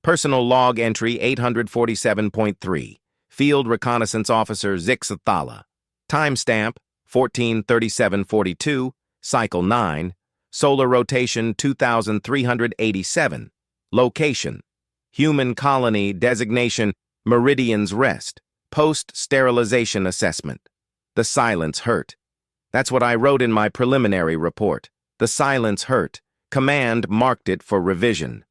Personal log entry 847.3. Field Reconnaissance Officer Zixathala. Timestamp 143742. Cycle 9. Solar rotation 2387. Location: Human colony. Designation: Meridian's Rest. Post-sterilization assessment. The silence hurt. That's what I wrote in my preliminary report. The silence hurt. Command marked it for revision.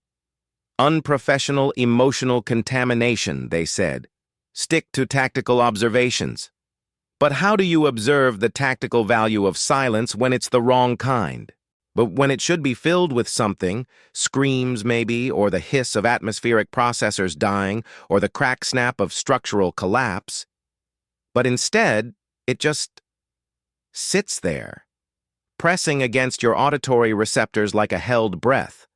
Unprofessional emotional contamination, they said. Stick to tactical observations. But how do you observe the tactical value of silence when it's the wrong kind? But when it should be filled with something, screams maybe, or the hiss of atmospheric processors dying, or the crack snap of structural collapse. But instead, it just sits there, pressing against your auditory receptors like a held breath.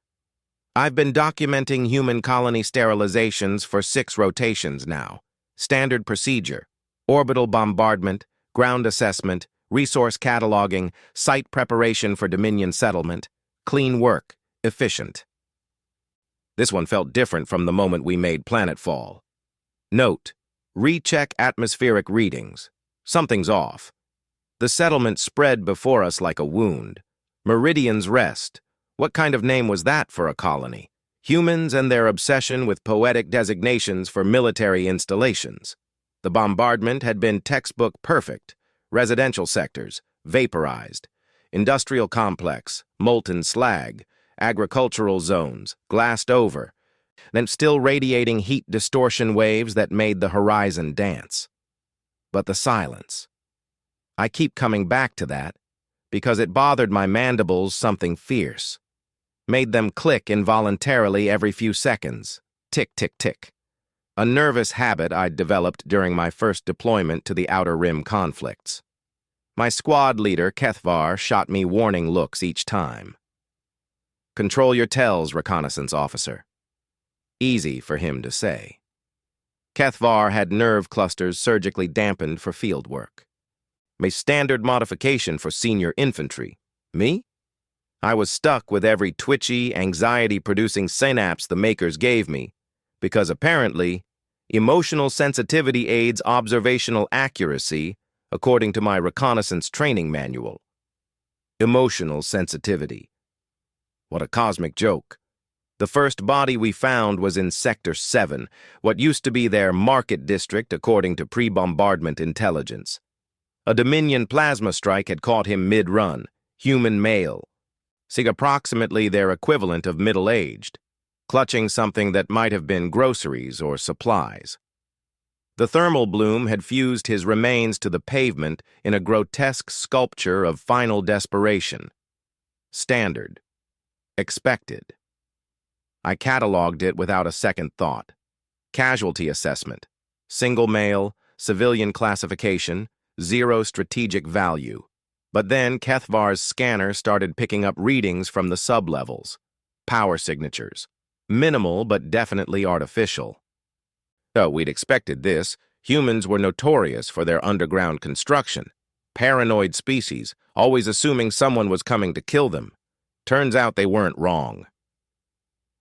I've been documenting human colony sterilizations for 6 rotations now. Standard procedure: orbital bombardment, ground assessment, resource cataloging, site preparation for Dominion settlement. Clean work, efficient. This one felt different from the moment we made planetfall. Note: recheck atmospheric readings. Something's off. The settlement spread before us like a wound. Meridian's Rest. What kind of name was that for a colony? Humans and their obsession with poetic designations for military installations. The bombardment had been textbook perfect. Residential sectors, vaporized. Industrial complex, molten slag. Agricultural zones, glassed over. Then still radiating heat distortion waves that made the horizon dance. But the silence. I keep coming back to that, because it bothered my mandibles something fierce. Made them click involuntarily every few seconds. Tick, tick, tick. A nervous habit I'd developed during my first deployment to the Outer Rim conflicts. My squad leader, Kethvar, shot me warning looks each time. Control your tells, reconnaissance officer. Easy for him to say. Kethvar had nerve clusters surgically dampened for field work. A standard modification for senior infantry. Me? I was stuck with every twitchy, anxiety-producing synapse the makers gave me, because apparently, emotional sensitivity aids observational accuracy, according to my reconnaissance training manual. Emotional sensitivity. What a cosmic joke. The first body we found was in Sector 7, what used to be their market district according to pre-bombardment intelligence. A Dominion plasma strike had caught him mid-run, human male, seeing approximately their equivalent of middle-aged, clutching something that might have been groceries or supplies. The thermal bloom had fused his remains to the pavement in a grotesque sculpture of final desperation. Standard. Expected. I cataloged it without a second thought. Casualty assessment. Single male, civilian classification, 0 strategic value. But then Kethvar's scanner started picking up readings from the sublevels. Power signatures. Minimal but definitely artificial. Though we'd expected this, humans were notorious for their underground construction. Paranoid species, always assuming someone was coming to kill them. Turns out they weren't wrong.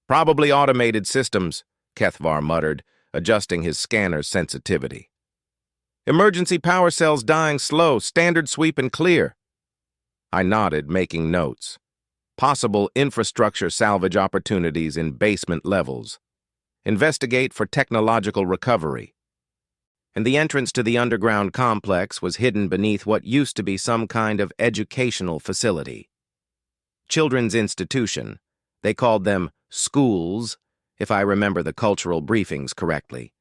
Probably automated systems, Kethvar muttered, adjusting his scanner's sensitivity. Emergency power cells dying slow, standard sweep and clear. I nodded, making notes. Possible infrastructure salvage opportunities in basement levels. Investigate for technological recovery. And the entrance to the underground complex was hidden beneath what used to be some kind of educational facility. Children's institution. They called them schools, if I remember the cultural briefings correctly.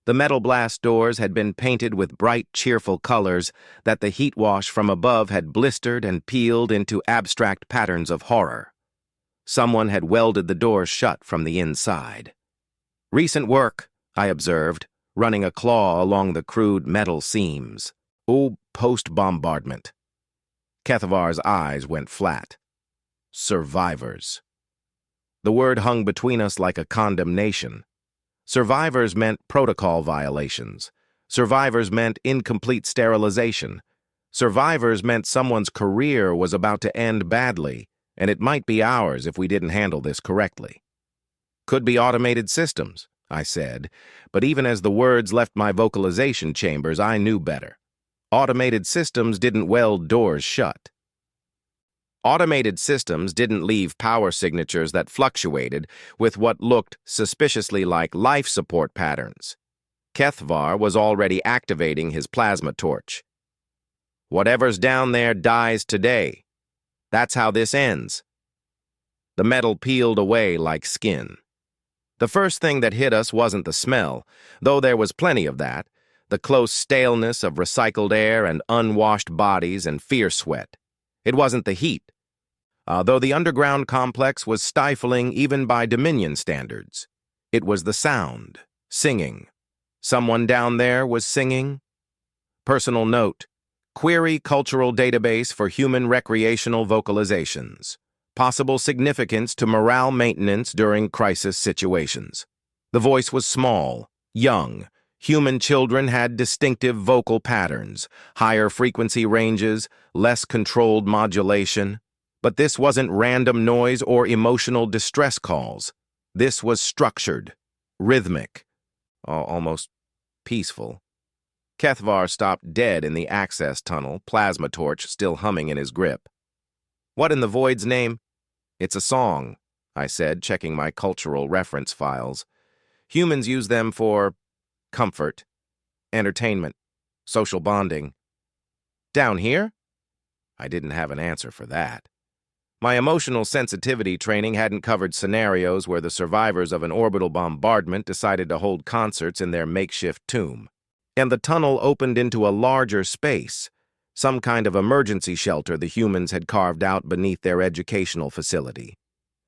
The metal blast doors had been painted with bright, cheerful colors that the heat wash from above had blistered and peeled into abstract patterns of horror. Someone had welded the doors shut from the inside. Recent work, I observed, running a claw along the crude metal seams. Oh, post-bombardment. Kethvar's eyes went flat. Survivors. The word hung between us like a condemnation. Survivors meant protocol violations. Survivors meant incomplete sterilization. Survivors meant someone's career was about to end badly, and it might be ours if we didn't handle this correctly. Could be automated systems, I said, but even as the words left my vocalization chambers, I knew better. Automated systems didn't weld doors shut. Automated systems didn't leave power signatures that fluctuated with what looked suspiciously like life support patterns. Kethvar was already activating his plasma torch. Whatever's down there dies today. That's how this ends. The metal peeled away like skin. The first thing that hit us wasn't the smell, though there was plenty of that, the close staleness of recycled air and unwashed bodies and fear sweat. It wasn't the heat, though the underground complex was stifling even by Dominion standards. It was the sound, singing. Someone down there was singing. Personal note: query cultural database for human recreational vocalizations. Possible significance to morale maintenance during crisis situations. The voice was small, young. Human children had distinctive vocal patterns, higher frequency ranges, less controlled modulation. But this wasn't random noise or emotional distress calls. This was structured, rhythmic, almost peaceful. Kethvar stopped dead in the access tunnel, plasma torch still humming in his grip. What in the void's name? It's a song, I said, checking my cultural reference files. Humans use them for comfort, entertainment, social bonding. Down here? I didn't have an answer for that. My emotional sensitivity training hadn't covered scenarios where the survivors of an orbital bombardment decided to hold concerts in their makeshift tomb. And the tunnel opened into a larger space, some kind of emergency shelter the humans had carved out beneath their educational facility.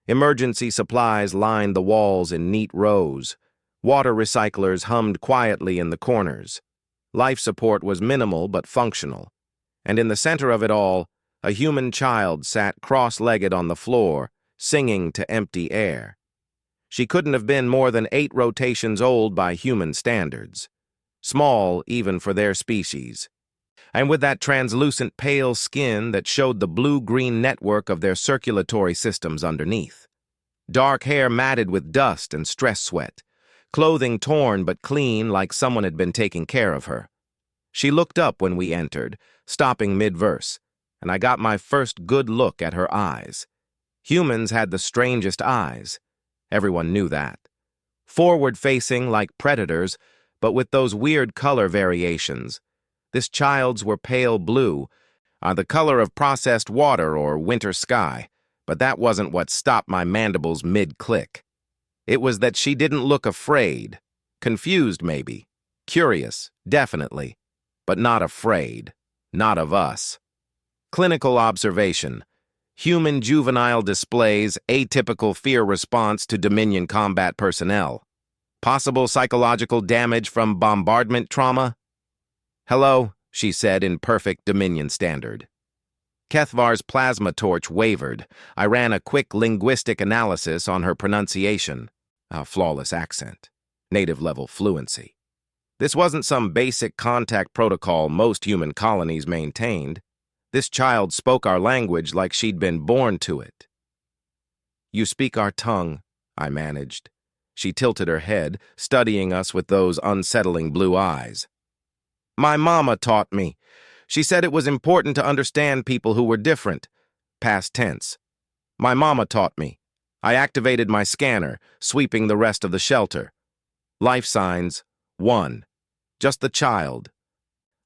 Emergency supplies lined the walls in neat rows. Water recyclers hummed quietly in the corners. Life support was minimal but functional. And in the center of it all, a human child sat cross-legged on the floor, singing to empty air. She couldn't have been more than 8 rotations old by human standards. Small even for their species. And with that translucent pale skin that showed the blue-green network of their circulatory systems underneath. Dark hair matted with dust and stress sweat. Clothing torn but clean like someone had been taking care of her. She looked up when we entered, stopping mid-verse, and I got my first good look at her eyes. Humans had the strangest eyes. Everyone knew that. Forward-facing like predators, but with those weird color variations. This child's were pale blue, the color of processed water or winter sky, but that wasn't what stopped my mandibles mid-click. It was that she didn't look afraid. Confused, maybe. Curious, definitely. But not afraid. Not of us. Clinical observation. Human juvenile displays atypical fear response to Dominion combat personnel. Possible psychological damage from bombardment trauma? Hello, she said in perfect Dominion standard. Kethvar's plasma torch wavered. I ran a quick linguistic analysis on her pronunciation. A flawless accent. Native-level fluency. This wasn't some basic contact protocol most human colonies maintained. This child spoke our language like she'd been born to it. You speak our tongue, I managed. She tilted her head, studying us with those unsettling blue eyes. My mama taught me. She said it was important to understand people who were different. Past tense. My mama taught me. I activated my scanner, sweeping the rest of the shelter. Life signs, 1. Just the child.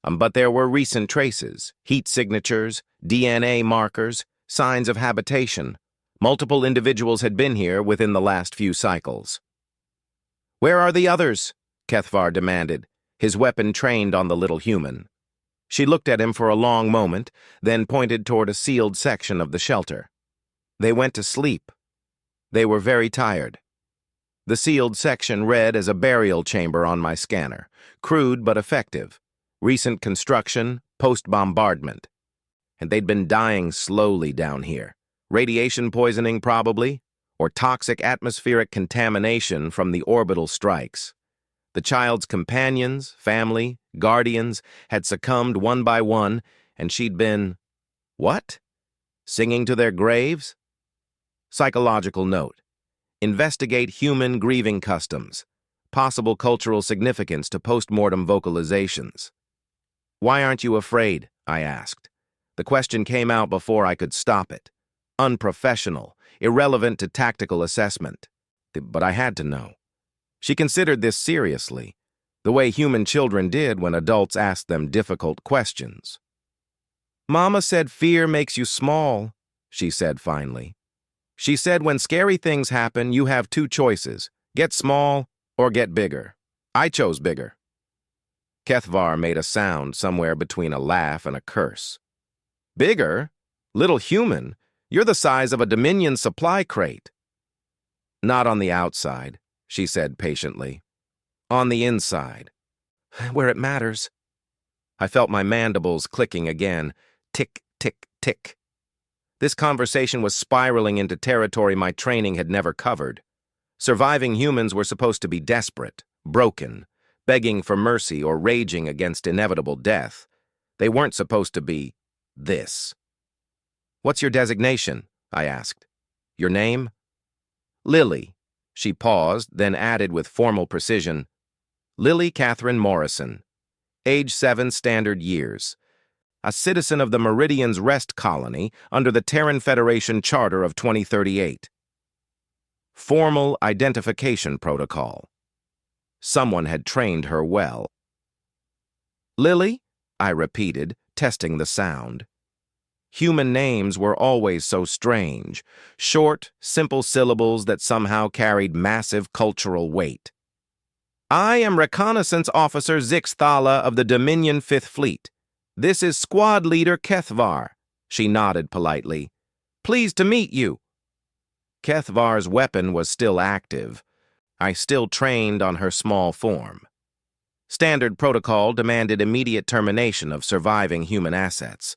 But there were recent traces, heat signatures, DNA markers, signs of habitation. Multiple individuals had been here within the last few cycles. Where are the others? Kethvar demanded, his weapon trained on the little human. She looked at him for a long moment, then pointed toward a sealed section of the shelter. They went to sleep. They were very tired. The sealed section read as a burial chamber on my scanner, crude but effective. Recent construction, post-bombardment. And they'd been dying slowly down here. Radiation poisoning, probably, or toxic atmospheric contamination from the orbital strikes. The child's companions, family, guardians had succumbed one by one, and she'd been, what? Singing to their graves? Psychological note. Investigate human grieving customs. Possible cultural significance to post-mortem vocalizations. Why aren't you afraid? I asked. The question came out before I could stop it. Unprofessional, irrelevant to tactical assessment. But I had to know. She considered this seriously, the way human children did when adults asked them difficult questions. Mama said fear makes you small, she said finally. She said when scary things happen, you have two choices, get small or get bigger. I chose bigger. Kethvar made a sound somewhere between a laugh and a curse. Bigger? Little human, you're the size of a Dominion supply crate. Not on the outside, she said patiently. On the inside. Where it matters. I felt my mandibles clicking again. Tick, tick, tick. This conversation was spiraling into territory my training had never covered. Surviving humans were supposed to be desperate, broken, begging for mercy or raging against inevitable death. They weren't supposed to be this. What's your designation? I asked. Your name? Lily. She paused, then added with formal precision. Lily Catherine Morrison. Age 7 standard years. A citizen of the Meridian's Rest Colony under the Terran Federation Charter of 2038. Formal identification protocol. Someone had trained her well. Lily? I repeated, testing the sound. Human names were always so strange, short, simple syllables that somehow carried massive cultural weight. I am Reconnaissance Officer Zixthala of the Dominion 5th Fleet. This is Squad Leader Kethvar. She nodded politely. Pleased to meet you. Kethvar's weapon was still active. I still trained on her small form. Standard protocol demanded immediate termination of surviving human assets.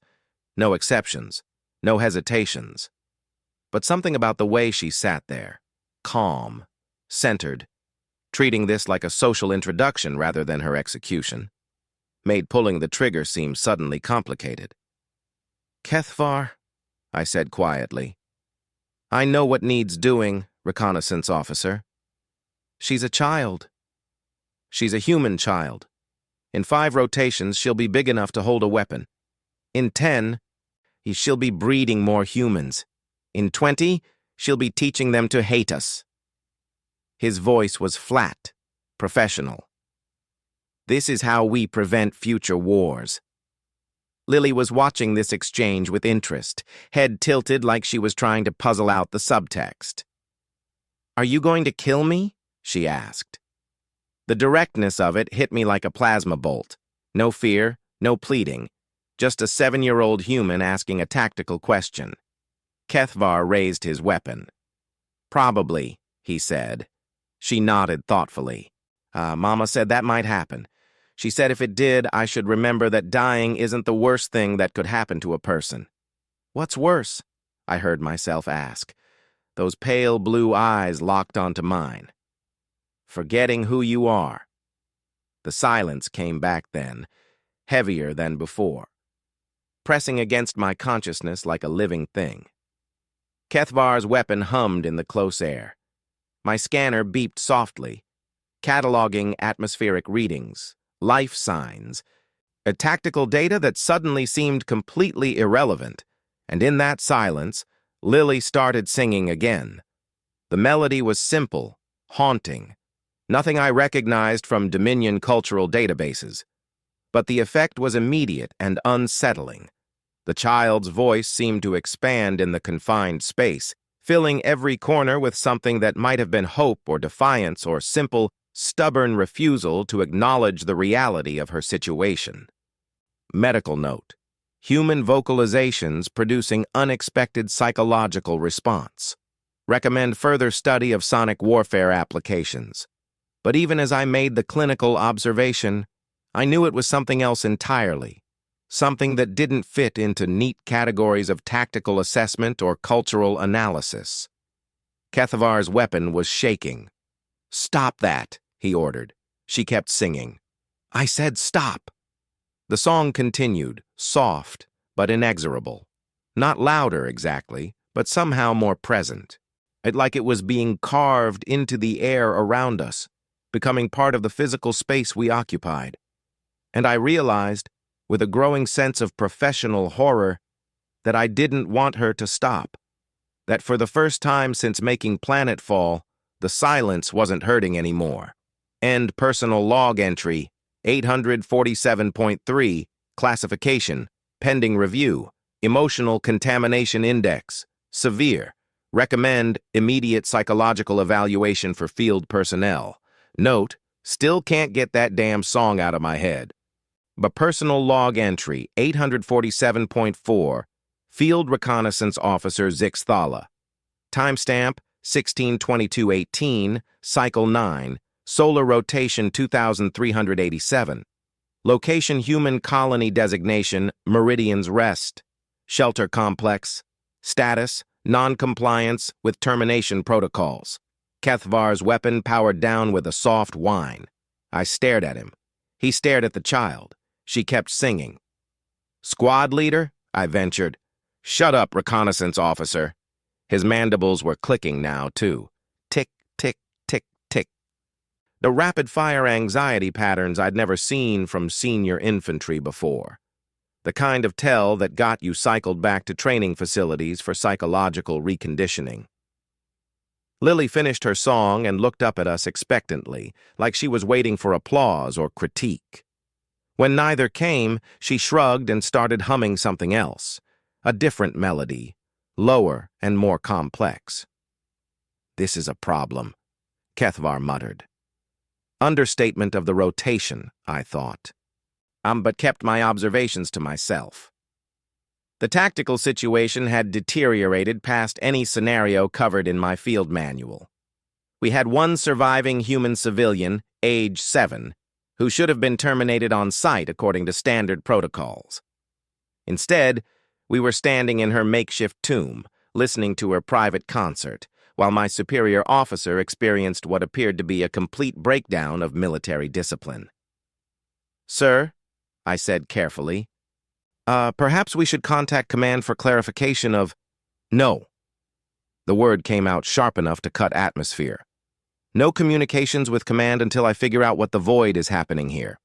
No exceptions, no hesitations. But something about the way she sat there, calm, centered, treating this like a social introduction rather than her execution, made pulling the trigger seem suddenly complicated. Kethvar, I said quietly. I know what needs doing, reconnaissance officer. She's a child. She's a human child. In 5 rotations, she'll be big enough to hold a weapon. In 10, she'll be breeding more humans. In 20, she'll be teaching them to hate us. His voice was flat, professional. This is how we prevent future wars. Lily was watching this exchange with interest, head tilted like she was trying to puzzle out the subtext. Are you going to kill me? She asked. The directness of it hit me like a plasma bolt. No fear, no pleading. Just a 7-year-old human asking a tactical question. Kethvar raised his weapon. Probably, he said. She nodded thoughtfully. Mama said that might happen. She said if it did, I should remember that dying isn't the worst thing that could happen to a person. What's worse? I heard myself ask. Those pale blue eyes locked onto mine. Forgetting who you are. The silence came back then, heavier than before, pressing against my consciousness like a living thing. Kethvar's weapon hummed in the close air. My scanner beeped softly, cataloging atmospheric readings, life signs, a tactical data that suddenly seemed completely irrelevant, and in that silence, Lily started singing again. The melody was simple, haunting, nothing I recognized from Dominion cultural databases. But the effect was immediate and unsettling. The child's voice seemed to expand in the confined space, filling every corner with something that might have been hope or defiance or simple, stubborn refusal to acknowledge the reality of her situation. Medical note: human vocalizations producing unexpected psychological response. Recommend further study of sonic warfare applications. But even as I made the clinical observation, I knew it was something else entirely, something that didn't fit into neat categories of tactical assessment or cultural analysis. Kethvar's weapon was shaking. Stop that, he ordered. She kept singing. I said stop. The song continued, soft but inexorable. Not louder exactly, but somehow more present. like it was being carved into the air around us, becoming part of the physical space we occupied. And I realized, with a growing sense of professional horror, that I didn't want her to stop. That for the first time since making Planetfall, the silence wasn't hurting anymore. End personal log entry, 847.3, classification, pending review, emotional contamination index, severe. Recommend immediate psychological evaluation for field personnel. Note, still can't get that damn song out of my head. But personal log entry, 847.4, Field Reconnaissance Officer Zixthala. Timestamp, 16/22/18, Cycle 9, Solar Rotation 2387. Location Human Colony Designation, Meridian's Rest. Shelter Complex. Status, non-compliance with termination protocols. Kethvar's weapon powered down with a soft whine. I stared at him. He stared at the child. She kept singing. Squad leader? I ventured. Shut up, reconnaissance officer. His mandibles were clicking now, too. Tick, tick, tick, tick. The rapid-fire anxiety patterns I'd never seen from senior infantry before. The kind of tell that got you cycled back to training facilities for psychological reconditioning. Lily finished her song and looked up at us expectantly, like she was waiting for applause or critique. When neither came, she shrugged and started humming something else, a different melody, lower and more complex. This is a problem, Kethvar muttered. Understatement of the rotation, I thought. But kept my observations to myself. The tactical situation had deteriorated past any scenario covered in my field manual. We had one surviving human civilian, age 7, who should have been terminated on site according to standard protocols. Instead, we were standing in her makeshift tomb, listening to her private concert, while my superior officer experienced what appeared to be a complete breakdown of military discipline. Sir, I said carefully, perhaps we should contact command for clarification of... No. The word came out sharp enough to cut atmosphere. No communications with command until I figure out what the void is happening here.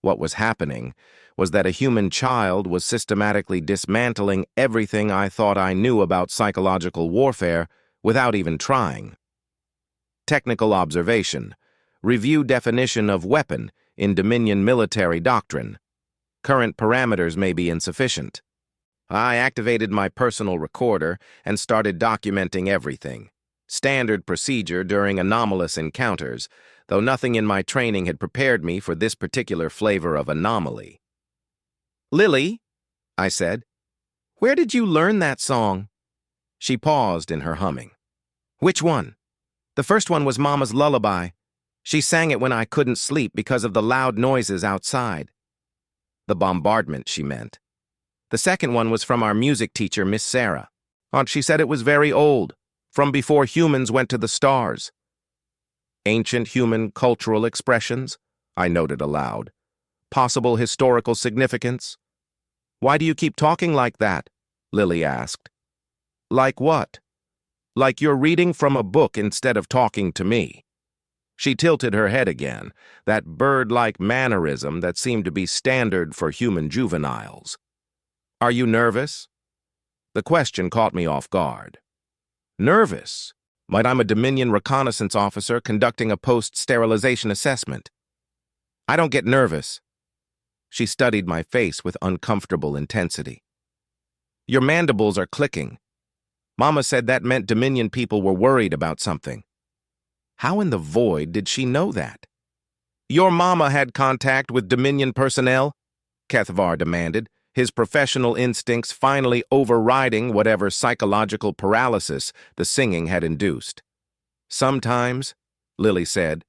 What was happening was that a human child was systematically dismantling everything I thought I knew about psychological warfare without even trying. Technical observation. Review definition of weapon in Dominion military doctrine. Current parameters may be insufficient. I activated my personal recorder and started documenting everything. Standard procedure during anomalous encounters, though nothing in my training had prepared me for this particular flavor of anomaly. Lily, I said, where did you learn that song? She paused in her humming. Which one? The first one was Mama's lullaby. She sang it when I couldn't sleep because of the loud noises outside. The bombardment, she meant. The second one was from our music teacher, Miss Sarah. She said it was very old, from before humans went to the stars. Ancient human cultural expressions, I noted aloud. Possible historical significance. Why do you keep talking like that? Lily asked. Like what? Like you're reading from a book instead of talking to me. She tilted her head again, that bird-like mannerism that seemed to be standard for human juveniles. Are you nervous? The question caught me off guard. Nervous? Might I'm a Dominion reconnaissance officer conducting a post-sterilization assessment. I don't get nervous. She studied my face with uncomfortable intensity. Your mandibles are clicking. Mama said that meant Dominion people were worried about something. How in the void did she know that? Your mama had contact with Dominion personnel? Kethvar demanded, his professional instincts finally overriding whatever psychological paralysis the singing had induced. Sometimes, Lily said,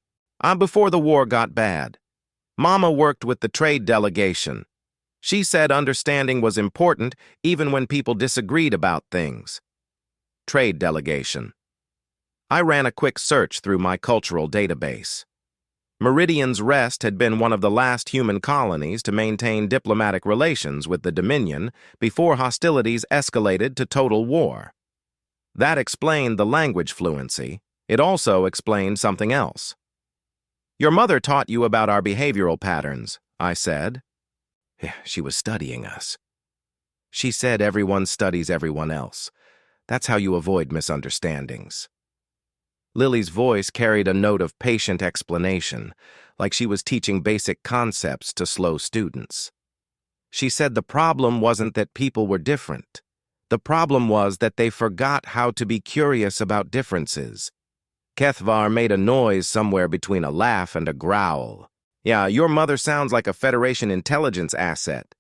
before the war got bad. Mama worked with the trade delegation. She said understanding was important even when people disagreed about things. Trade delegation. I ran a quick search through my cultural database. Meridian's Rest had been one of the last human colonies to maintain diplomatic relations with the Dominion before hostilities escalated to total war. That explained the language fluency. It also explained something else. Your mother taught you about our behavioral patterns, I said. She was studying us. She said everyone studies everyone else. That's how you avoid misunderstandings. Lily's voice carried a note of patient explanation, like she was teaching basic concepts to slow students. She said the problem wasn't that people were different. The problem was that they forgot how to be curious about differences. Kethvar made a noise somewhere between a laugh and a growl. Yeah, your mother sounds like a Federation intelligence asset.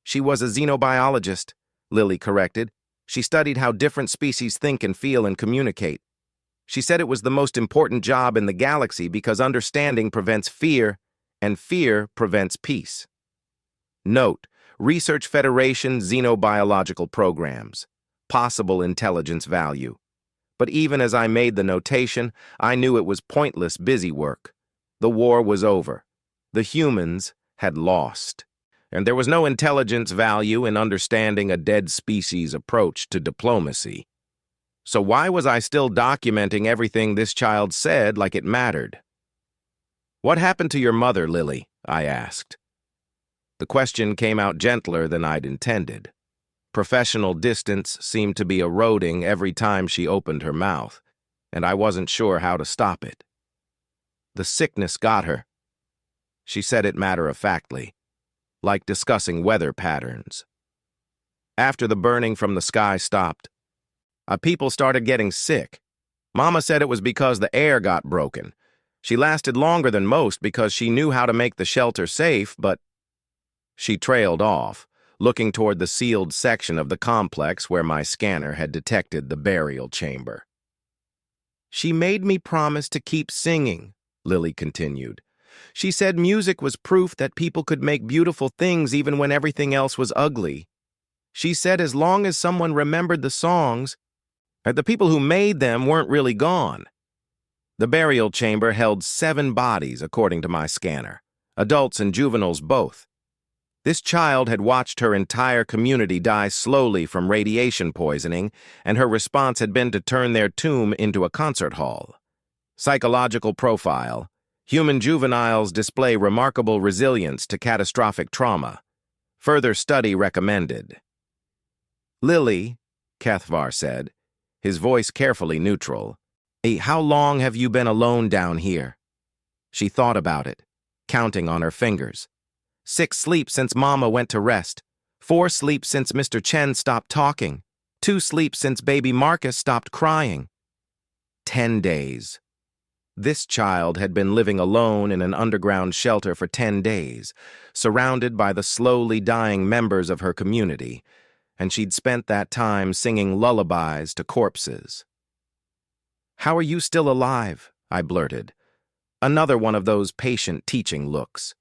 She was a xenobiologist, Lily corrected. She studied how different species think and feel and communicate. She said it was the most important job in the galaxy because understanding prevents fear, and fear prevents peace. Note: Research Federation xenobiological programs. Possible intelligence value. But even as I made the notation, I knew it was pointless busy work. The war was over. The humans had lost. And there was no intelligence value in understanding a dead species' approach to diplomacy. So why was I still documenting everything this child said like it mattered? What happened to your mother, Lily? I asked. The question came out gentler than I'd intended. Professional distance seemed to be eroding every time she opened her mouth, and I wasn't sure how to stop it. The sickness got her. She said it matter-of-factly, like discussing weather patterns. After the burning from the sky stopped, people started getting sick. Mama said it was because the air got broken. She lasted longer than most because she knew how to make the shelter safe, but she trailed off, looking toward the sealed section of the complex where my scanner had detected the burial chamber. She made me promise to keep singing, Lily continued. She said music was proof that people could make beautiful things even when everything else was ugly. She said as long as someone remembered the songs, the people who made them weren't really gone. The burial chamber held 7 bodies, according to my scanner, adults and juveniles both. This child had watched her entire community die slowly from radiation poisoning, and her response had been to turn their tomb into a concert hall. Psychological profile: human juveniles display remarkable resilience to catastrophic trauma. Further study recommended. Lily, Kethvar said, his voice carefully neutral, how long have you been alone down here? She thought about it, counting on her fingers. 6 sleeps since Mama went to rest. 4 sleeps since Mr. Chen stopped talking. 2 sleeps since baby Marcus stopped crying. 10 days. This child had been living alone in an underground shelter for 10 days, surrounded by the slowly dying members of her community, and she'd spent that time singing lullabies to corpses. How are you still alive? I blurted. Another one of those patient teaching looks.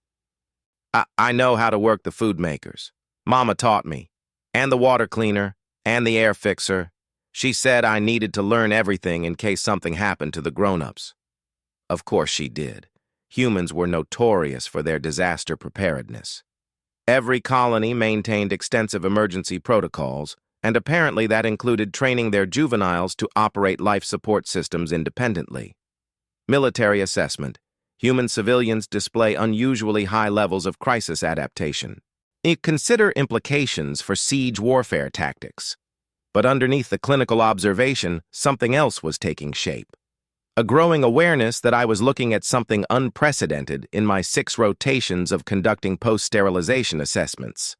I know how to work the food makers. Mama taught me. And the water cleaner, and the air fixer. She said I needed to learn everything in case something happened to the grown-ups. Of course she did. Humans were notorious for their disaster preparedness. Every colony maintained extensive emergency protocols, and apparently that included training their juveniles to operate life support systems independently. Military assessment. Human civilians display unusually high levels of crisis adaptation. Consider implications for siege warfare tactics. But underneath the clinical observation, something else was taking shape. A growing awareness that I was looking at something unprecedented in my 6 rotations of conducting post-sterilization assessments.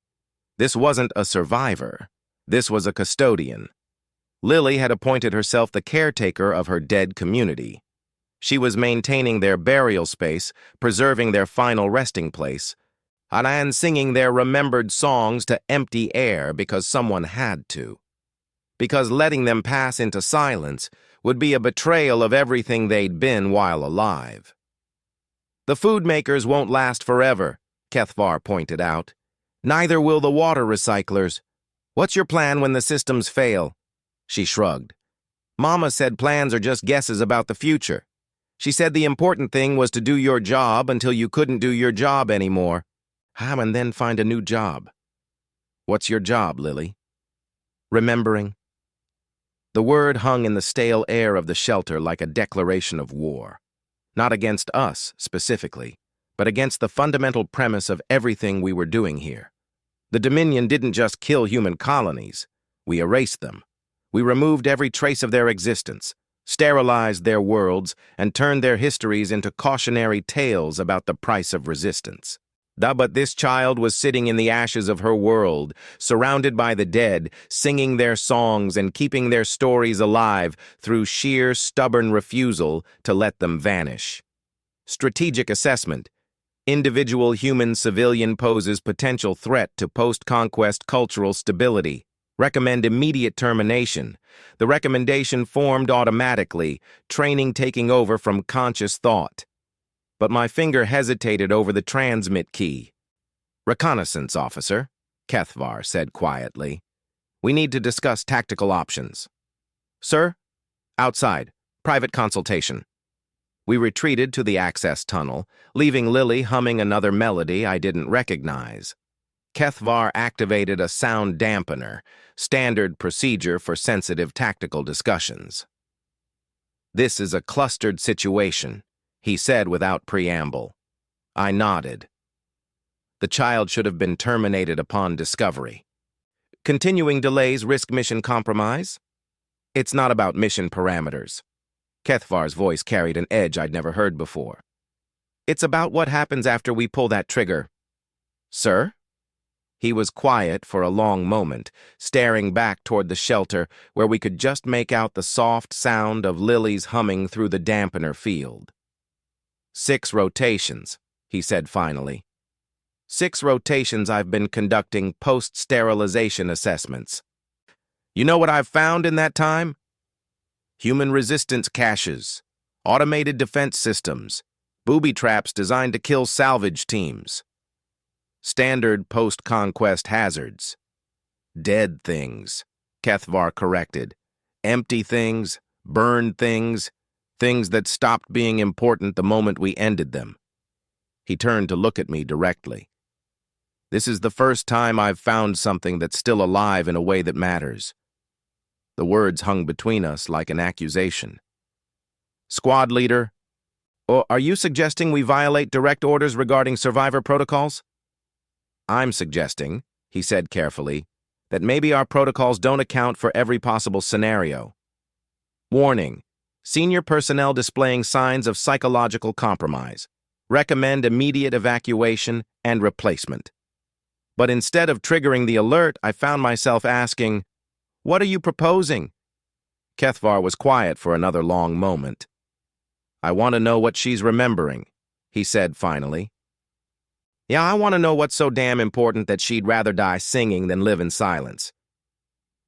This wasn't a survivor. This was a custodian. Lily had appointed herself the caretaker of her dead community. She was maintaining their burial space, preserving their final resting place, and singing their remembered songs to empty air because someone had to. Because letting them pass into silence would be a betrayal of everything they'd been while alive. The food makers won't last forever, Kethvar pointed out. Neither will the water recyclers. What's your plan when the systems fail? She shrugged. Mama said plans are just guesses about the future. She said the important thing was to do your job until you couldn't do your job anymore. And then find a new job. What's your job, Lily? Remembering. The word hung in the stale air of the shelter like a declaration of war. Not against us, specifically, but against the fundamental premise of everything we were doing here. The Dominion didn't just kill human colonies. We erased them. We removed every trace of their existence, sterilized their worlds, and turned their histories into cautionary tales about the price of resistance. But this child was sitting in the ashes of her world, surrounded by the dead, singing their songs and keeping their stories alive through sheer, stubborn refusal to let them vanish. Strategic assessment. Individual human civilian poses potential threat to post-conquest cultural stability. Recommend immediate termination. The recommendation formed automatically, training taking over from conscious thought. But my finger hesitated over the transmit key. "Reconnaissance, officer," Kethvar said quietly. "We need to discuss tactical options." "Sir?" "Outside. Private consultation." We retreated to the access tunnel, leaving Lily humming another melody I didn't recognize. Kethvar activated a sound dampener, standard procedure for sensitive tactical discussions. "This is a clustered situation," he said without preamble. I nodded. The child should have been terminated upon discovery. "Continuing delays risk mission compromise?" "It's not about mission parameters." Kethvar's voice carried an edge I'd never heard before. "It's about what happens after we pull that trigger." "Sir?" He was quiet for a long moment, staring back toward the shelter where we could just make out the soft sound of Lily's humming through the dampener field. 6 rotations, he said finally. 6 rotations I've been conducting post-sterilization assessments. You know what I've found in that time? Human resistance caches, automated defense systems, booby traps designed to kill salvage teams. Standard post-conquest hazards. Dead things, Kethvar corrected. Empty things, burned things, things that stopped being important the moment we ended them. He turned to look at me directly. This is the first time I've found something that's still alive in a way that matters. The words hung between us like an accusation. Squad leader, are you suggesting we violate direct orders regarding survivor protocols? I'm suggesting, he said carefully, that maybe our protocols don't account for every possible scenario. Warning, senior personnel displaying signs of psychological compromise. Recommend immediate evacuation and replacement. But instead of triggering the alert, I found myself asking, what are you proposing? Kethvar was quiet for another long moment. I want to know what she's remembering, he said finally. Yeah, I want to know what's so damn important that she'd rather die singing than live in silence.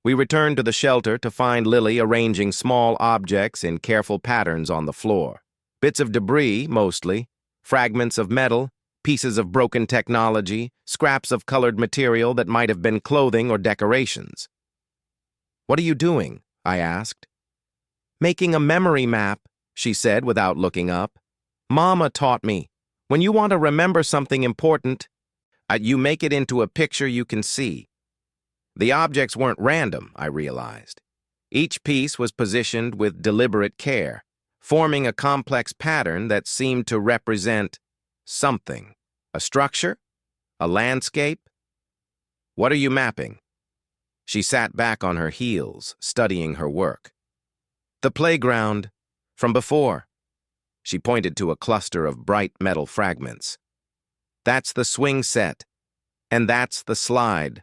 We returned to the shelter to find Lily arranging small objects in careful patterns on the floor. Bits of debris, mostly, fragments of metal, pieces of broken technology, scraps of colored material that might have been clothing or decorations. What are you doing? I asked. Making a memory map, she said without looking up. Mama taught me. When you want to remember something important, you make it into a picture you can see. The objects weren't random, I realized. Each piece was positioned with deliberate care, forming a complex pattern that seemed to represent something. A structure? A landscape? What are you mapping? She sat back on her heels, studying her work. The playground, from before. She pointed to a cluster of bright metal fragments. That's the swing set, and that's the slide,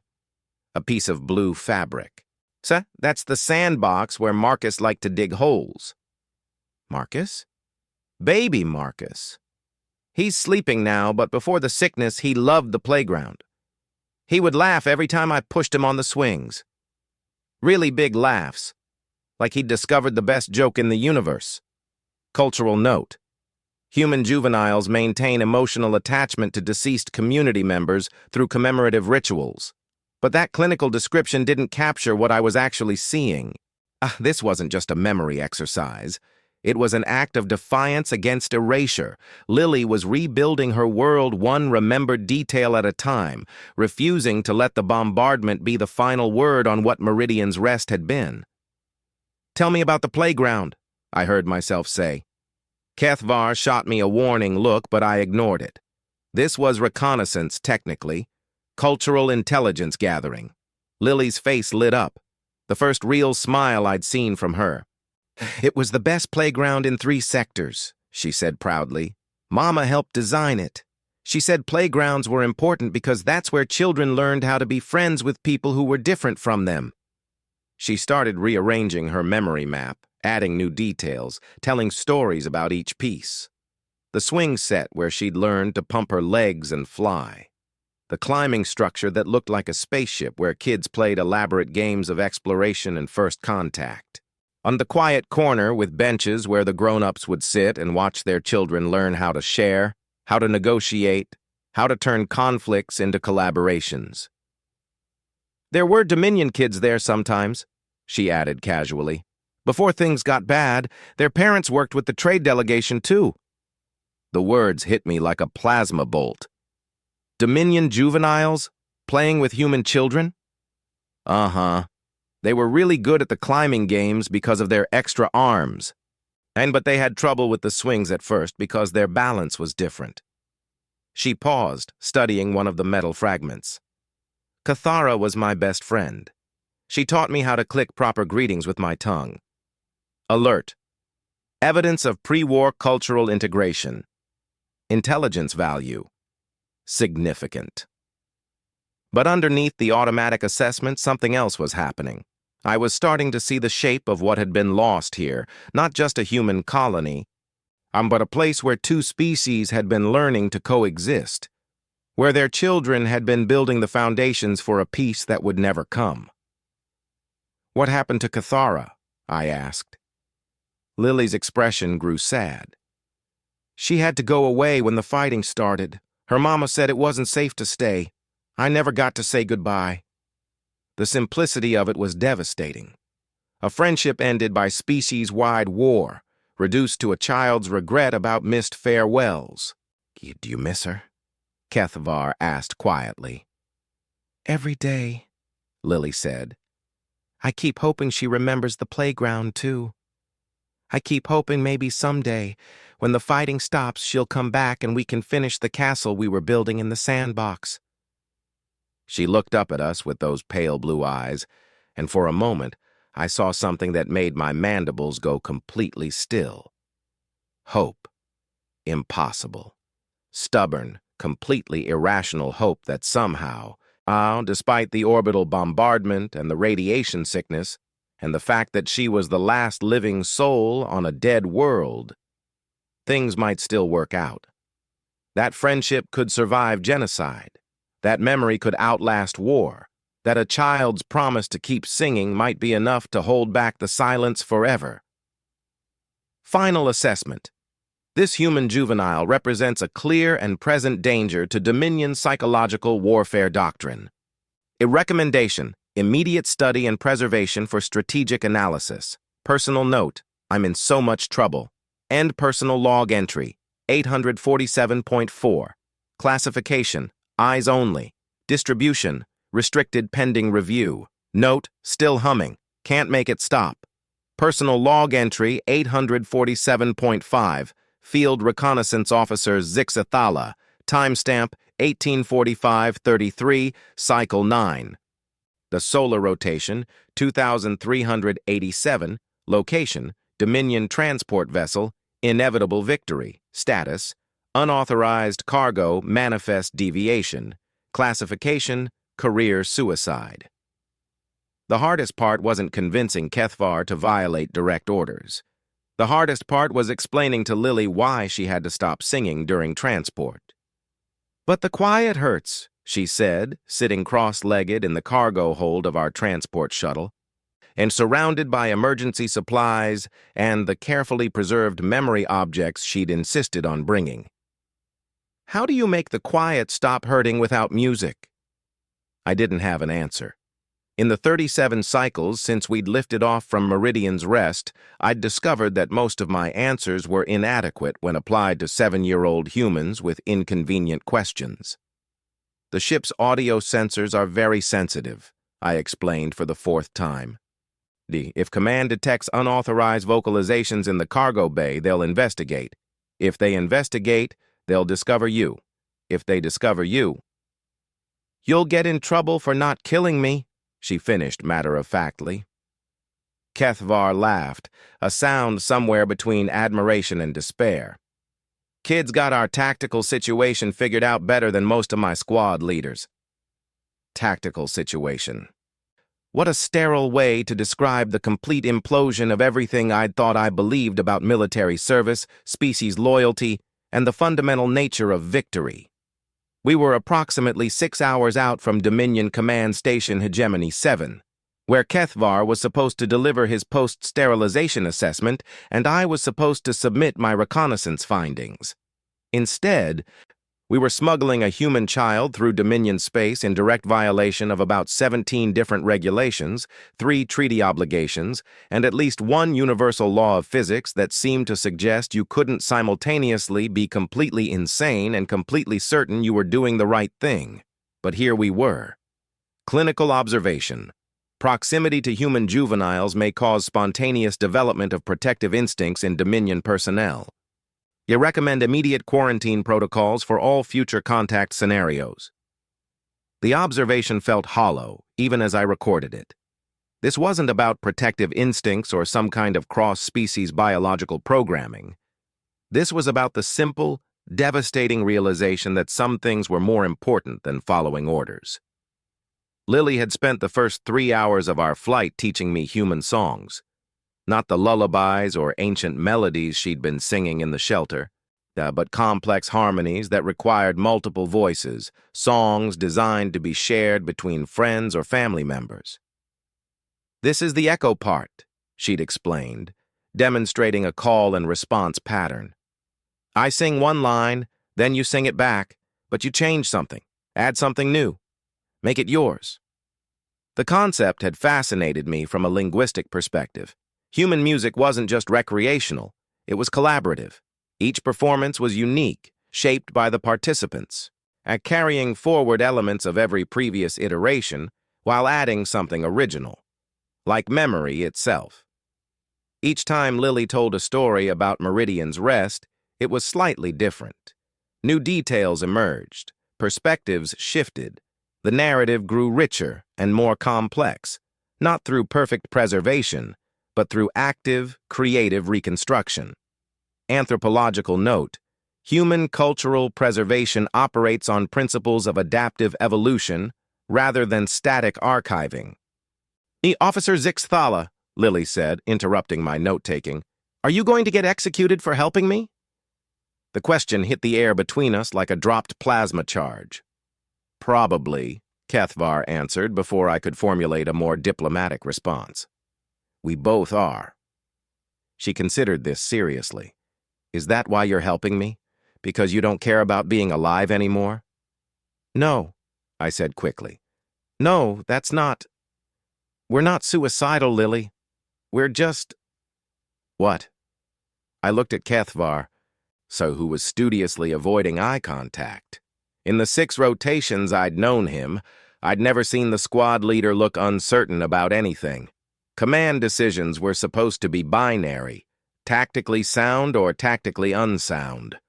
a piece of blue fabric. So, that's the sandbox where Marcus liked to dig holes. Marcus? Baby Marcus. He's sleeping now, but before the sickness, he loved the playground. He would laugh every time I pushed him on the swings. Really big laughs, like he'd discovered the best joke in the universe. Cultural note. Human juveniles maintain emotional attachment to deceased community members through commemorative rituals. But that clinical description didn't capture what I was actually seeing. This wasn't just a memory exercise. It was an act of defiance against erasure. Lily was rebuilding her world one remembered detail at a time, refusing to let the bombardment be the final word on what Meridian's rest had been. Tell me about the playground, I heard myself say. Kethvar shot me a warning look, but I ignored it. This was reconnaissance, technically. Cultural intelligence gathering. Lily's face lit up. The first real smile I'd seen from her. It was the best playground in 3 sectors, she said proudly. Mama helped design it. She said playgrounds were important because that's where children learned how to be friends with people who were different from them. She started rearranging her memory map, adding new details, telling stories about each piece. The swing set where she'd learned to pump her legs and fly. The climbing structure that looked like a spaceship where kids played elaborate games of exploration and first contact. On the quiet corner with benches where the grown-ups would sit and watch their children learn how to share, how to negotiate, how to turn conflicts into collaborations. There were Dominion kids there sometimes, she added casually. Before things got bad, their parents worked with the trade delegation too. The words hit me like a plasma bolt. Dominion juveniles? Playing with human children? Uh-huh. They were really good at the climbing games because of their extra arms. But they had trouble with the swings at first because their balance was different. She paused, studying one of the metal fragments. Cathara was my best friend. She taught me how to click proper greetings with my tongue. Alert. Evidence of pre-war cultural integration. Intelligence value. Significant. But underneath the automatic assessment, something else was happening. I was starting to see the shape of what had been lost here, not just a human colony, but a place where 2 species had been learning to coexist, where their children had been building the foundations for a peace that would never come. What happened to Cathara? I asked. Lily's expression grew sad. She had to go away when the fighting started. Her mama said it wasn't safe to stay. I never got to say goodbye. The simplicity of it was devastating. A friendship ended by species-wide war, reduced to a child's regret about missed farewells. Do you miss her? Kethvar asked quietly. Every day, Lily said. I keep hoping she remembers the playground, too. I keep hoping maybe someday, when the fighting stops, she'll come back and we can finish the castle we were building in the sandbox. She looked up at us with those pale blue eyes, and for a moment, I saw something that made my mandibles go completely still. Hope. Impossible. Stubborn, completely irrational hope that somehow, despite the orbital bombardment and the radiation sickness, and the fact that she was the last living soul on a dead world, things might still work out. That friendship could survive genocide. That memory could outlast war. That a child's promise to keep singing might be enough to hold back the silence forever. Final assessment. This human juvenile represents a clear and present danger to Dominion psychological warfare doctrine. A recommendation: immediate study and preservation for strategic analysis. Personal note: I'm in so much trouble. End personal log entry, 847.4. Classification: eyes only. Distribution: restricted pending review. Note: still humming. Can't make it stop. Personal log entry, 847.5. Field Reconnaissance Officer Zixathala. Timestamp, 1845-33, Cycle 9. The solar rotation, 2,387. Location: Dominion transport vessel. Inevitable victory. Status: unauthorized cargo manifest deviation. Classification: career suicide. The hardest part wasn't convincing Kethvar to violate direct orders. The hardest part was explaining to Lily why she had to stop singing during transport. But the quiet hurts, she said, sitting cross-legged in the cargo hold of our transport shuttle, and surrounded by emergency supplies and the carefully preserved memory objects she'd insisted on bringing. How do you make the quiet stop hurting without music? I didn't have an answer. In the 37 cycles since we'd lifted off from Meridian's Rest, I'd discovered that most of my answers were inadequate when applied to 7-year-old humans with inconvenient questions. The ship's audio sensors are very sensitive, I explained for the 4th time. If command detects unauthorized vocalizations in the cargo bay, they'll investigate. If they investigate, they'll discover you. If they discover you, you'll get in trouble for not killing me, she finished matter-of-factly. Kethvar laughed, a sound somewhere between admiration and despair. Kids got our tactical situation figured out better than most of my squad leaders. Tactical situation. What a sterile way to describe the complete implosion of everything I'd thought I believed about military service, species loyalty, and the fundamental nature of victory. We were approximately 6 hours out from Dominion Command Station Hegemony 7, where Kethvar was supposed to deliver his post-sterilization assessment, and I was supposed to submit my reconnaissance findings. Instead, we were smuggling a human child through Dominion space in direct violation of about 17 different regulations, 3 treaty obligations, and at least 1 universal law of physics that seemed to suggest you couldn't simultaneously be completely insane and completely certain you were doing the right thing. But here we were. Clinical observation. Proximity to human juveniles may cause spontaneous development of protective instincts in Dominion personnel. You recommend immediate quarantine protocols for all future contact scenarios. The observation felt hollow, even as I recorded it. This wasn't about protective instincts or some kind of cross-species biological programming. This was about the simple, devastating realization that some things were more important than following orders. Lily had spent the first 3 hours of our flight teaching me human songs. Not the lullabies or ancient melodies she'd been singing in the shelter, but complex harmonies that required multiple voices, songs designed to be shared between friends or family members. This is the echo part, she'd explained, demonstrating a call and response pattern. I sing one line, then you sing it back, but you change something, add something new, make it yours. The concept had fascinated me from a linguistic perspective. Human music wasn't just recreational, it was collaborative. Each performance was unique, shaped by the participants, and carrying forward elements of every previous iteration while adding something original, like memory itself. Each time Lily told a story about Meridian's rest, it was slightly different. New details emerged, perspectives shifted, the narrative grew richer and more complex, not through perfect preservation, but through active, creative reconstruction. Anthropological note: human cultural preservation operates on principles of adaptive evolution rather than static archiving. Officer Zixthala, Lily said, interrupting my note-taking, are you going to get executed for helping me? The question hit the air between us like a dropped plasma charge. Probably, Kethvar answered before I could formulate a more diplomatic response. We both are. She considered this seriously. Is that why you're helping me? Because you don't care about being alive anymore? No, I said quickly. No, that's not. We're not suicidal, Lily. We're just... What? I looked at Kethvar, who was studiously avoiding eye contact. In the 6 rotations I'd known him, I'd never seen the squad leader look uncertain about anything. Command decisions were supposed to be binary, tactically sound or tactically unsound,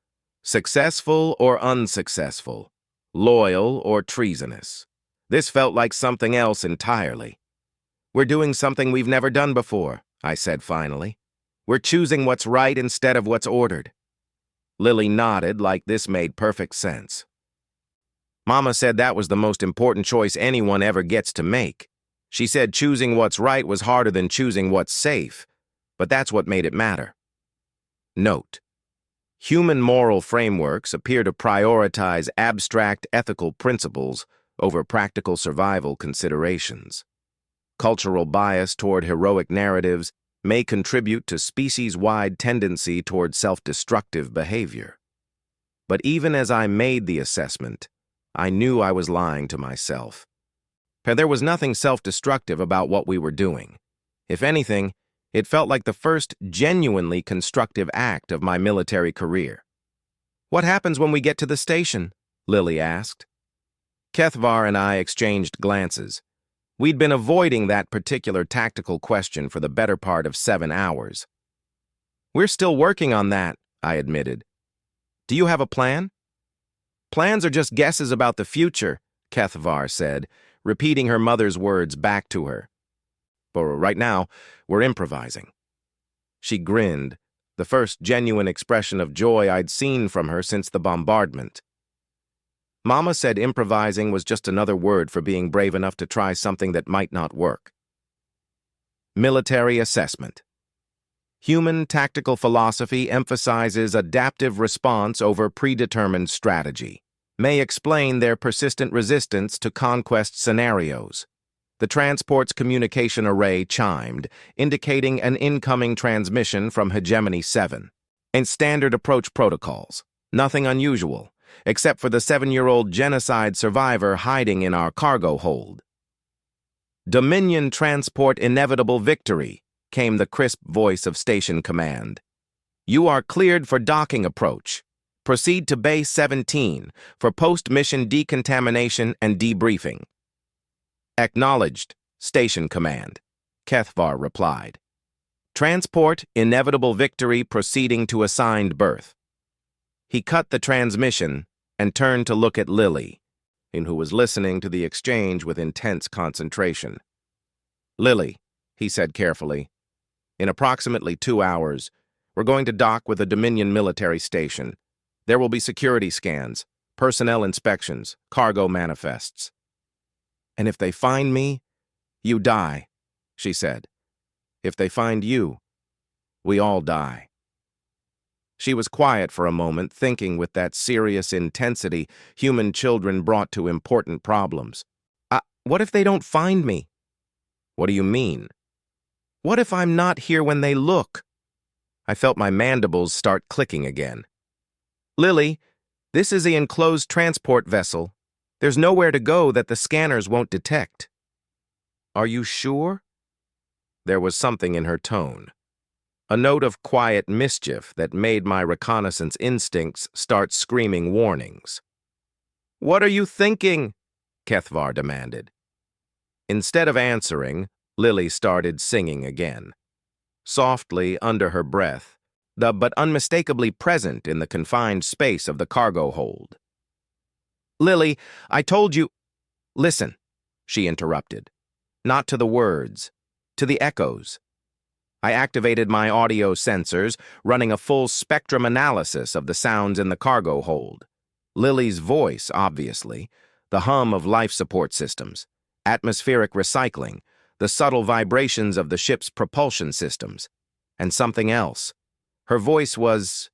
successful or unsuccessful, loyal or treasonous. This felt like something else entirely. We're doing something we've never done before, I said finally. We're choosing what's right instead of what's ordered. Lily nodded like this made perfect sense. Mama said that was the most important choice anyone ever gets to make. She said choosing what's right was harder than choosing what's safe, but that's what made it matter. Note: human moral frameworks appear to prioritize abstract ethical principles over practical survival considerations. Cultural bias toward heroic narratives may contribute to species-wide tendency toward self-destructive behavior. But even as I made the assessment, I knew I was lying to myself. There was nothing self-destructive about what we were doing. If anything, it felt like the first genuinely constructive act of my military career. What happens when we get to the station? Lily asked. Kethvar and I exchanged glances. We'd been avoiding that particular tactical question for the better part of 7 hours. "We're still working on that," I admitted. "Do you have a plan?" "Plans are just guesses about the future," Kethvar said, repeating her mother's words back to her. "But right now, we're improvising." She grinned, the first genuine expression of joy I'd seen from her since the bombardment. Mama said improvising was just another word for being brave enough to try something that might not work. Military assessment. Human tactical philosophy emphasizes adaptive response over predetermined strategy. May explain their persistent resistance to conquest scenarios. The transport's communication array chimed, indicating an incoming transmission from Hegemony 7. In standard approach protocols, nothing unusual, except for the 7-year-old genocide survivor hiding in our cargo hold. "Dominion transport inevitable victory," came the crisp voice of Station Command. "You are cleared for docking approach. Proceed to Base 17 for post-mission decontamination and debriefing." "Acknowledged, Station Command," Kethvar replied. "Transport inevitable victory proceeding to assigned berth." He cut the transmission and turned to look at Lily, who was listening to the exchange with intense concentration. "Lily," he said carefully, "in approximately 2 hours, we're going to dock with a Dominion military station. There will be security scans, personnel inspections, cargo manifests." "And if they find me, you die," she said. "If they find you, we all die." She was quiet for a moment, thinking with that serious intensity human children brought to important problems. What if they don't find me?" "What do you mean?" "What if I'm not here when they look?" I felt my mandibles start clicking again. "Lily, this is the enclosed transport vessel. There's nowhere to go that the scanners won't detect." "Are you sure?" There was something in her tone, a note of quiet mischief that made my reconnaissance instincts start screaming warnings. "What are you thinking?" Kethvar demanded. Instead of answering, Lily started singing again, softly under her breath, but unmistakably present in the confined space of the cargo hold. "Lily, I told you—" "Listen," she interrupted. "Not to the words, to the echoes." I activated my audio sensors, running a full spectrum analysis of the sounds in the cargo hold. Lily's voice, obviously, the hum of life support systems, atmospheric recycling, the subtle vibrations of the ship's propulsion systems, and something else. Her voice was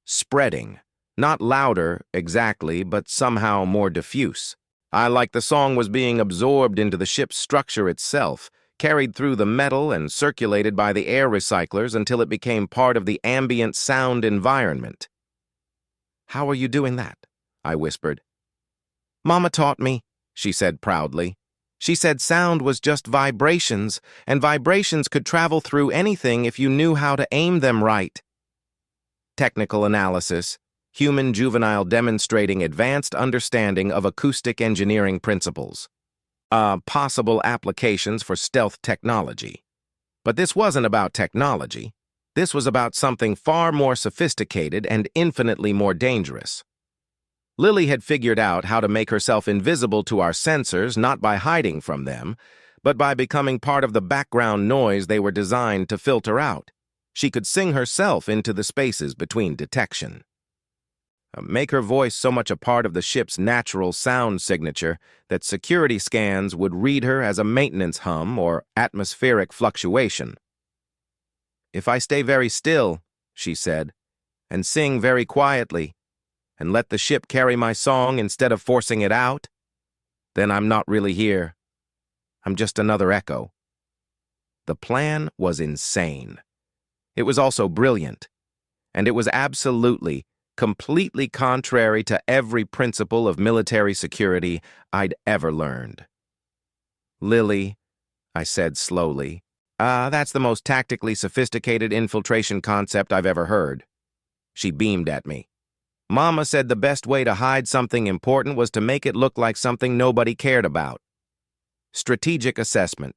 spreading, not louder exactly, but somehow more diffuse. Like the song was being absorbed into the ship's structure itself, carried through the metal and circulated by the air recyclers until it became part of the ambient sound environment. "How are you doing that?" I whispered. "Mama taught me," she said proudly. "She said sound was just vibrations, and vibrations could travel through anything if you knew how to aim them right." Technical analysis, human juvenile demonstrating advanced understanding of acoustic engineering principles. Possible applications for stealth technology. But this wasn't about technology. This was about something far more sophisticated and infinitely more dangerous. Lily had figured out how to make herself invisible to our sensors not by hiding from them, but by becoming part of the background noise they were designed to filter out. She could sing herself into the spaces between detection. Make her voice so much a part of the ship's natural sound signature that security scans would read her as a maintenance hum or atmospheric fluctuation. "If I stay very still," she said, "and sing very quietly, and let the ship carry my song instead of forcing it out, then I'm not really here. I'm just another echo." The plan was insane. It was also brilliant, and it was absolutely, completely contrary to every principle of military security I'd ever learned. "Lily," I said slowly, that's the most tactically sophisticated infiltration concept I've ever heard." She beamed at me. "Mama said the best way to hide something important was to make it look like something nobody cared about." Strategic assessment.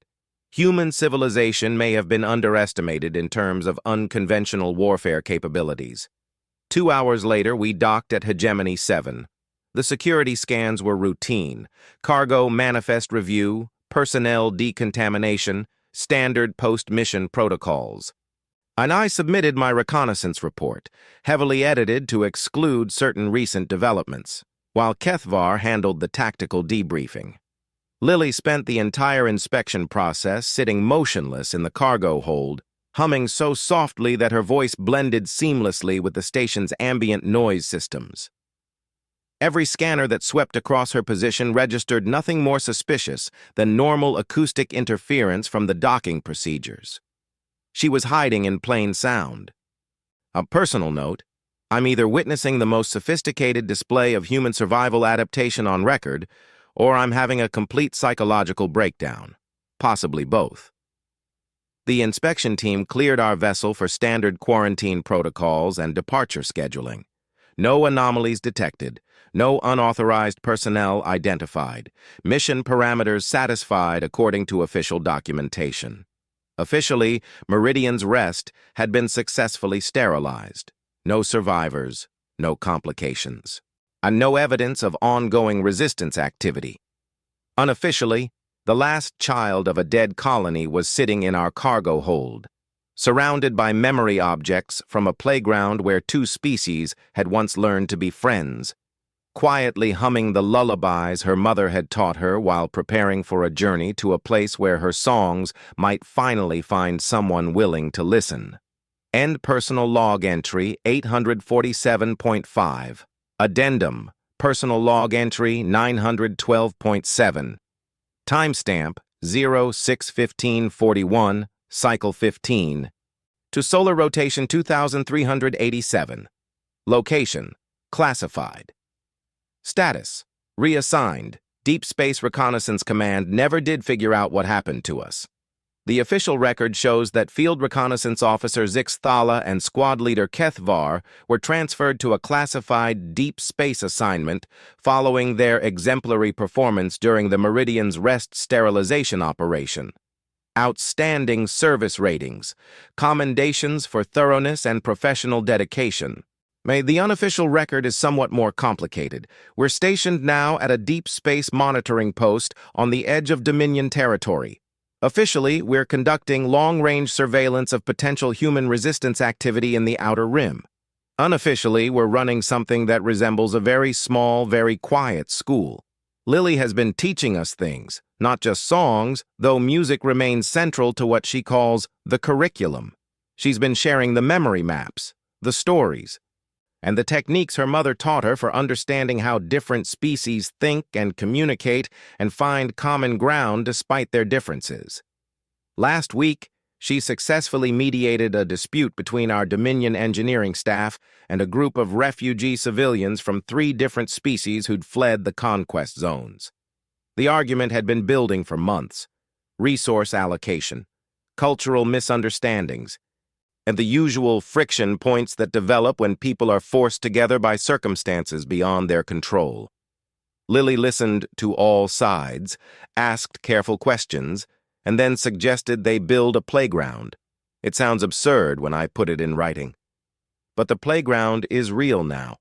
Human civilization may have been underestimated in terms of unconventional warfare capabilities. 2 hours later, we docked at Hegemony 7. The security scans were routine: cargo manifest review, personnel decontamination, standard post-mission protocols. And I submitted my reconnaissance report, heavily edited to exclude certain recent developments, while Kethvar handled the tactical debriefing. Lily spent the entire inspection process sitting motionless in the cargo hold, humming so softly that her voice blended seamlessly with the station's ambient noise systems. Every scanner that swept across her position registered nothing more suspicious than normal acoustic interference from the docking procedures. She was hiding in plain sound. A personal note: I'm either witnessing the most sophisticated display of human survival adaptation on record, or I'm having a complete psychological breakdown. Possibly both. The inspection team cleared our vessel for standard quarantine protocols and departure scheduling. No anomalies detected, no unauthorized personnel identified, mission parameters satisfied according to official documentation. Officially, Meridian's Rest had been successfully sterilized. No survivors, no complications, and no evidence of ongoing resistance activity. Unofficially, the last child of a dead colony was sitting in our cargo hold, surrounded by memory objects from a playground where two species had once learned to be friends, quietly humming the lullabies her mother had taught her while preparing for a journey to a place where her songs might finally find someone willing to listen. End personal log entry 847.5. Addendum personal log entry 912.7. Timestamp 06/15/41, cycle 15. To solar rotation 2387. Location: classified. Status: reassigned. Deep Space Reconnaissance Command never did figure out what happened to us. The official record shows that Field Reconnaissance Officer Zix Thala and Squad Leader Kethvar were transferred to a classified deep space assignment following their exemplary performance during the Meridian's Rest sterilization operation. Outstanding service ratings, commendations for thoroughness and professional dedication. The unofficial record is somewhat more complicated. We're stationed now at a deep space monitoring post on the edge of Dominion territory. Officially, we're conducting long-range surveillance of potential human resistance activity in the Outer Rim. Unofficially, we're running something that resembles a very small, very quiet school. Lily has been teaching us things, not just songs, though music remains central to what she calls the curriculum. She's been sharing the memory maps, the stories, and the techniques her mother taught her for understanding how different species think and communicate and find common ground despite their differences. Last week, she successfully mediated a dispute between our Dominion engineering staff and a group of refugee civilians from 3 different species who'd fled the conquest zones. The argument had been building for months: resource allocation, cultural misunderstandings, and the usual friction points that develop when people are forced together by circumstances beyond their control. Lily listened to all sides, asked careful questions, and then suggested they build a playground. It sounds absurd when I put it in writing. But the playground is real now.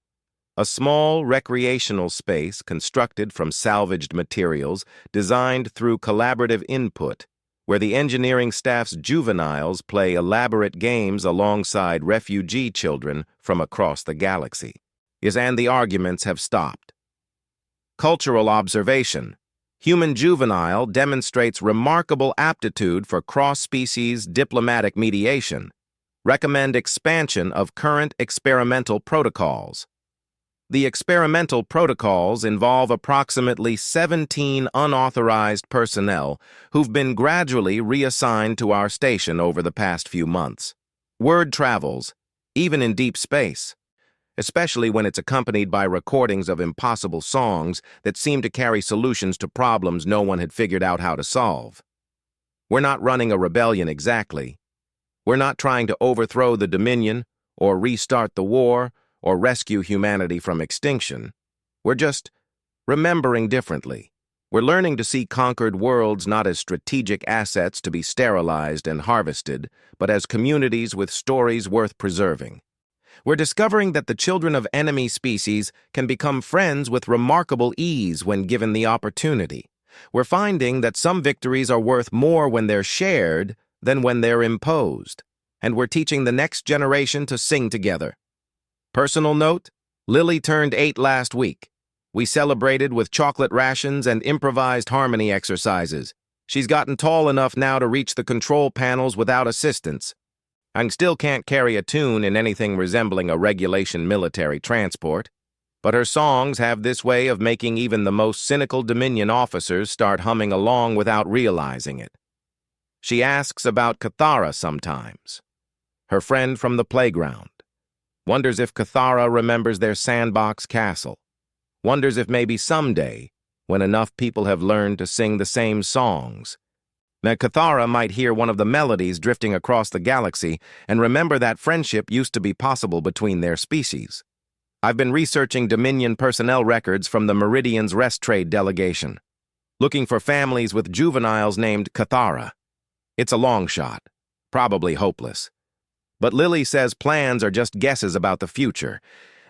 A small recreational space constructed from salvaged materials, designed through collaborative input, where the engineering staff's juveniles play elaborate games alongside refugee children from across the galaxy. And the arguments have stopped. Cultural observation. Human juvenile demonstrates remarkable aptitude for cross-species diplomatic mediation. Recommend expansion of current experimental protocols. The experimental protocols involve approximately 17 unauthorized personnel who've been gradually reassigned to our station over the past few months. Word travels, even in deep space, especially when it's accompanied by recordings of impossible songs that seem to carry solutions to problems no one had figured out how to solve. We're not running a rebellion exactly. We're not trying to overthrow the Dominion or restart the war or rescue humanity from extinction. We're just remembering differently, We're learning to see conquered worlds not as strategic assets to be sterilized and harvested, but as communities with stories worth preserving. We're discovering that the children of enemy species can become friends with remarkable ease when given the opportunity. We're finding that some victories are worth more when they're shared than when they're imposed. And we're teaching the next generation to sing together. Personal note, Lily turned 8 last week. We celebrated with chocolate rations and improvised harmony exercises. She's gotten tall enough now to reach the control panels without assistance. I still can't carry a tune in anything resembling a regulation military transport, but her songs have this way of making even the most cynical Dominion officers start humming along without realizing it. She asks about Cathara sometimes, her friend from the playground. Wonders if Cathara remembers their sandbox castle. Wonders if maybe someday, when enough people have learned to sing the same songs, that Cathara might hear one of the melodies drifting across the galaxy and remember that friendship used to be possible between their species. I've been researching Dominion personnel records from the Meridian's Rest Trade delegation, looking for families with juveniles named Cathara. It's a long shot, probably hopeless. But Lily says plans are just guesses about the future,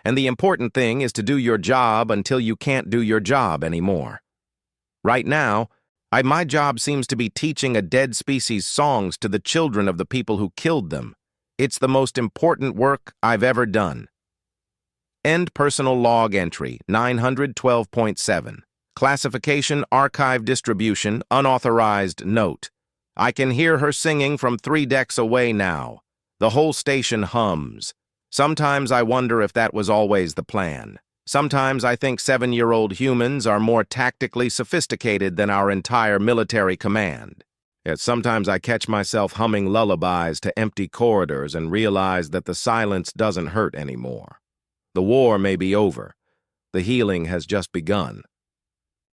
and the important thing is to do your job until you can't do your job anymore. Right now, my job seems to be teaching a dead species songs to the children of the people who killed them. It's the most important work I've ever done. End personal log entry 912.7. Classification, archive distribution, unauthorized note. I can hear her singing from 3 decks away now. The whole station hums. Sometimes I wonder if that was always the plan. Sometimes I think 7-year-old humans are more tactically sophisticated than our entire military command. Yet sometimes I catch myself humming lullabies to empty corridors and realize that the silence doesn't hurt anymore. The war may be over. The healing has just begun.